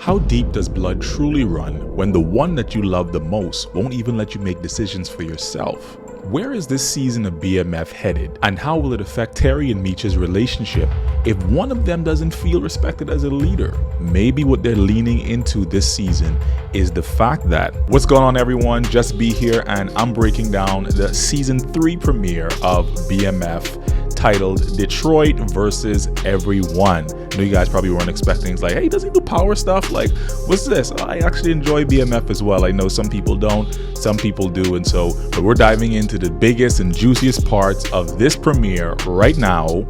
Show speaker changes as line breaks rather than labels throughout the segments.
How deep does blood truly run when the one that you love the most won't even let you make decisions for yourself? Where is this season of BMF headed, and how will it affect Terry and Meech's relationship if one of them doesn't feel respected as a leader? Maybe what they're leaning into this season is the fact that, what's going on everyone, Just Be here, and I'm breaking down the season 3 premiere of BMF titled Detroit versus Everyone. I know you guys probably weren't expecting, it's like, hey, does he do power stuff? Like, what's this? I actually enjoy BMF as well. I know some people don't, some people do, and so but we're diving into the biggest and juiciest parts of this premiere right now.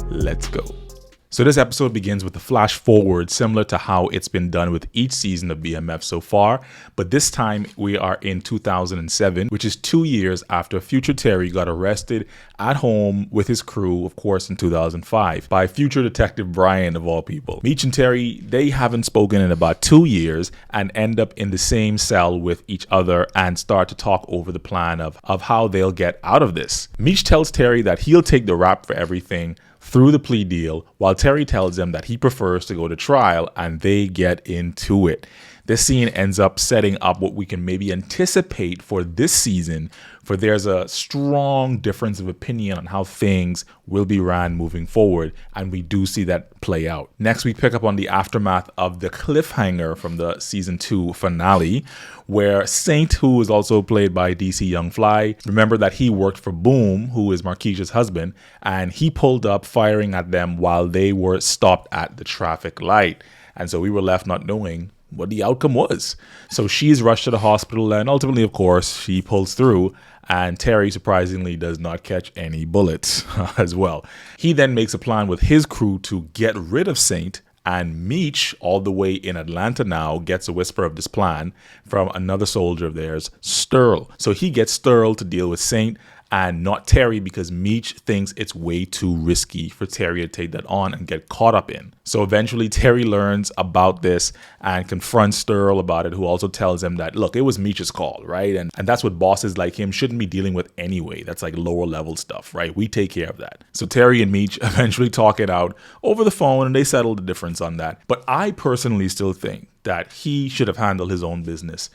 Let's go. So this episode begins with a flash forward similar to how it's been done with each season of BMF so far, but this time we are in 2007, which is 2 years after future Terry got arrested at home with his crew, of course, in 2005 by future Detective Brian of all people. Meech and Terry, they haven't spoken in about 2 years and end up in the same cell with each other and start to talk over the plan of how they'll get out of this. Meech tells Terry that he'll take the rap for everything through the plea deal, while Terry tells him that he prefers to go to trial, and they get into it. This scene ends up setting up what we can maybe anticipate for this season, for there's a strong difference of opinion on how things will be ran moving forward, and we do see that play out. Next, we pick up on the aftermath of the cliffhanger from the season 2 finale, where Saint, who is also played by DC Young Fly, remember that he worked for Boom, who is Marquisha's husband, and he pulled up firing at them while they were stopped at the traffic light. And so we were left not knowing what the outcome was. So she's rushed to the hospital, and ultimately, of course, she pulls through, and Terry surprisingly does not catch any bullets as well. He then makes a plan with his crew to get rid of Saint, and Meech, all the way in Atlanta now, gets a whisper of this plan from another soldier of theirs, Sterl. So he gets Sterl to deal with Saint and not Terry, because Meech thinks it's way too risky for Terry to take that on and get caught up in. So eventually Terry learns about this and confronts Sterl about it, who also tells him that, look, it was Meech's call, right? And that's what bosses like him shouldn't be dealing with anyway. That's like lower level stuff, right? We take care of that. So Terry and Meech eventually talk it out over the phone, and they settle the difference on that. But I personally still think that he should have handled his own business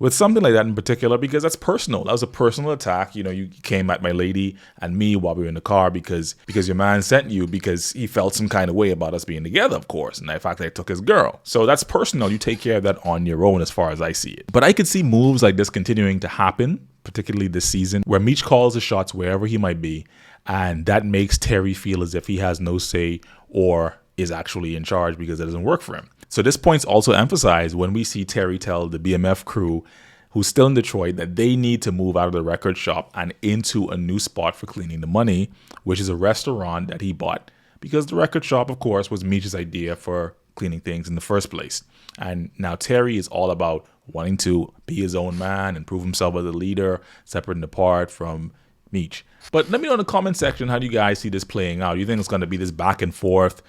with something like that in particular, because that's personal. That was a personal attack. You know, you came at my lady and me while we were in the car because your man sent you because he felt some kind of way about us being together, of course, and the fact that I took his girl. So that's personal. You take care of that on your own as far as I see it. But I could see moves like this continuing to happen, particularly this season, where Meech calls the shots wherever he might be, and that makes Terry feel as if he has no say or is actually in charge because it doesn't work for him. So this point's also emphasized when we see Terry tell the BMF crew who's still in Detroit that they need to move out of the record shop and into a new spot for cleaning the money, which is a restaurant that he bought, because the record shop, of course, was Meech's idea for cleaning things in the first place. And now Terry is all about wanting to be his own man and prove himself as a leader, separate and apart from Meech. But let me know in the comment section, how do you guys see this playing out? Do you think it's going to be this back and forth,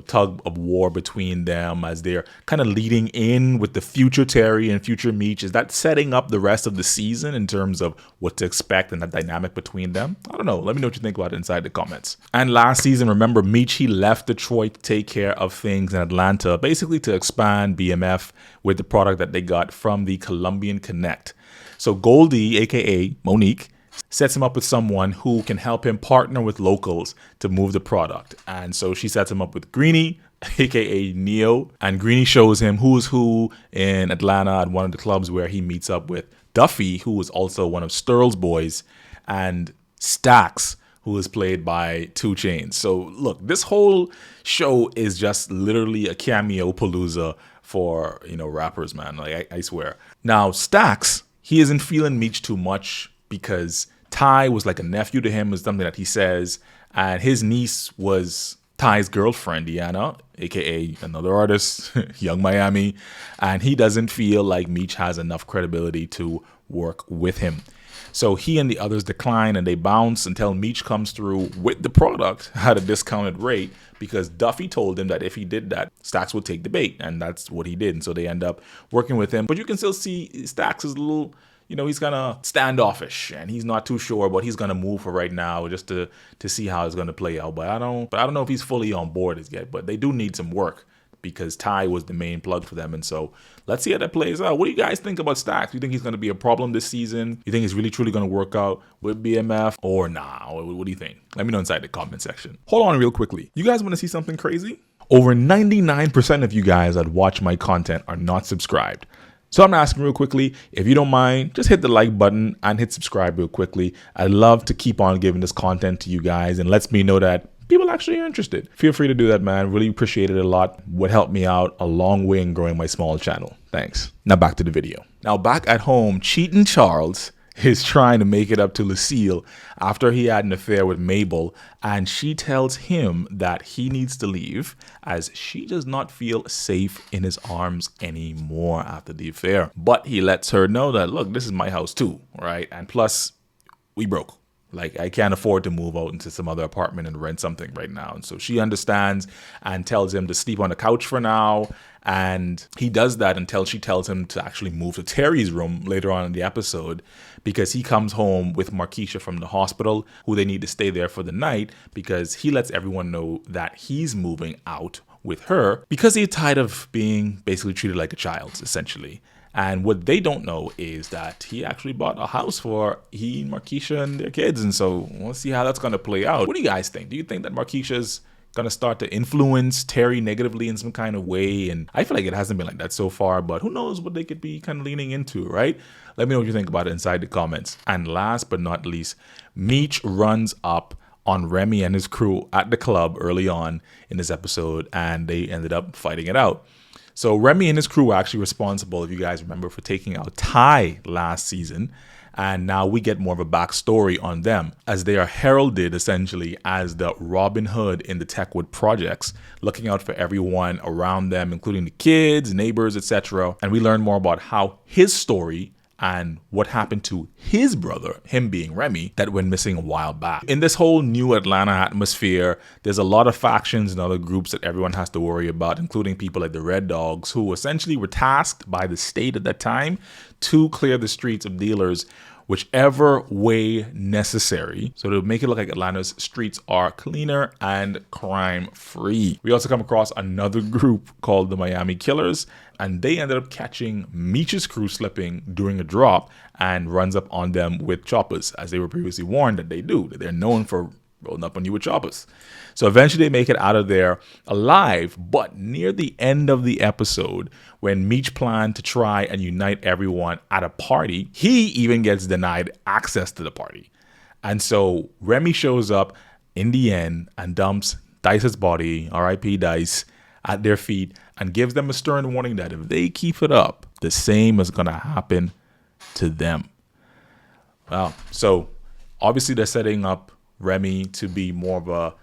tug of war between them as they're kind of leading in with the future Terry and future Meech? Is that setting up the rest of the season in terms of what to expect and that dynamic between them? I don't know. Let me know what you think about it inside the comments. And last season, remember, Meech, he left Detroit to take care of things in Atlanta, basically to expand BMF with the product that they got from the Colombian Connect. So Goldie, aka Monique, sets him up with someone who can help him partner with locals to move the product. And so she sets him up with Greenie, aka Neo, and Greenie shows him who is who in Atlanta at one of the clubs, where he meets up with Duffy, who is also one of Sterl's boys, and Stax, who is played by 2 Chainz. So look, this whole show is just literally a cameo palooza for, rappers, man. Like, I swear. Now, Stax, he isn't feeling Meech too much, because Ty was like a nephew to him, is something that he says, and his niece was Ty's girlfriend, Deanna, aka another artist, Young Miami, and he doesn't feel like Meech has enough credibility to work with him. So he and the others decline, and they bounce until Meech comes through with the product at a discounted rate, because Duffy told him that if he did that, Stax would take the bait, and that's what he did. And so they end up working with him. But you can still see Stax is a little, he's kind of standoffish, and he's not too sure what he's going to move for right now, just to see how it's going to play out. But I don't know if he's fully on board as yet, but they do need some work because Ty was the main plug for them. And so let's see how that plays out. What do you guys think about Stacks? Do you think he's going to be a problem this season? You think he's really truly going to work out with BMF or nah? What do you think? Let me know inside the comment section. Hold on real quickly. You guys want to see something crazy? Over 99% of you guys that watch my content are not subscribed. So I'm asking real quickly, if you don't mind, just hit the like button and hit subscribe real quickly. I'd love to keep on giving this content to you guys and lets me know that people actually are interested. Feel free to do that, man. Really appreciate it a lot. Would help me out a long way in growing my small channel. Thanks. Now back to the video. Now back at home, cheating Charles is trying to make it up to Lucille after he had an affair with Mabel, and she tells him that he needs to leave as she does not feel safe in his arms anymore after the affair. But he lets her know that, look, this is my house too, right? And plus, we broke. Like, I can't afford to move out into some other apartment and rent something right now. And so she understands and tells him to sleep on the couch for now. And he does that until she tells him to actually move to Terry's room later on in the episode, because he comes home with Markeisha from the hospital, who they need to stay there for the night, because he lets everyone know that he's moving out with her because he's tired of being basically treated like a child, essentially. And what they don't know is that he actually bought a house for he, Markeisha, and their kids. And so we'll see how that's going to play out. What do you guys think? Do you think that Markeisha's going to start to influence Terry negatively in some kind of way? And I feel like it hasn't been like that so far, but who knows what they could be kind of leaning into, right? Let me know what you think about it inside the comments. And last but not least, Meech runs up on Remy and his crew at the club early on in this episode, and they ended up fighting it out. So Remy and his crew were actually responsible, if you guys remember, for taking out Ty last season. And now we get more of a backstory on them, as they are heralded essentially as the Robin Hood in the Techwood projects, looking out for everyone around them, including the kids, neighbors, etc. And we learn more about how his story and what happened to his brother, him being Remy, that went missing a while back. In this whole new Atlanta atmosphere, there's a lot of factions and other groups that everyone has to worry about, including people like the Red Dogs, who essentially were tasked by the state at that time to clear the streets of dealers whichever way necessary, so to make it look like Atlanta's streets are cleaner and crime-free. We also come across another group called the Miami Killers, and they ended up catching Meech's crew slipping during a drop and runs up on them with choppers, as they were previously warned that they do. They're known for rolling up on you with choppers. So eventually they make it out of there alive, but near the end of the episode, when Meech planned to try and unite everyone at a party, he even gets denied access to the party. And so Remy shows up in the end and dumps Dice's body, R.I.P. Dice, at their feet and gives them a stern warning that if they keep it up, the same is going to happen to them. Well, so obviously they're setting up Remy to be more of a,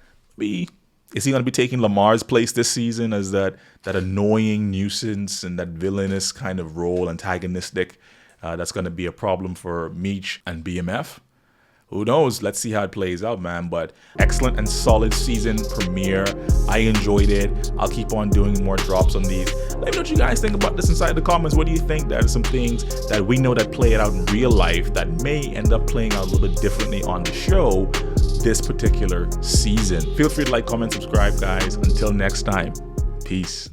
is he going to be taking Lamar's place this season as that annoying nuisance and that villainous kind of role, antagonistic, that's going to be a problem for Meech and BMF? Who knows? Let's see how it plays out, man. But excellent and solid season premiere. I enjoyed it. I'll keep on doing more drops on these. Let me know what you guys think about this inside the comments. What do you think? There are some things that we know that play it out in real life that may end up playing out a little bit differently on the show this particular season. Feel free to like, comment, subscribe, guys. Until next time, peace.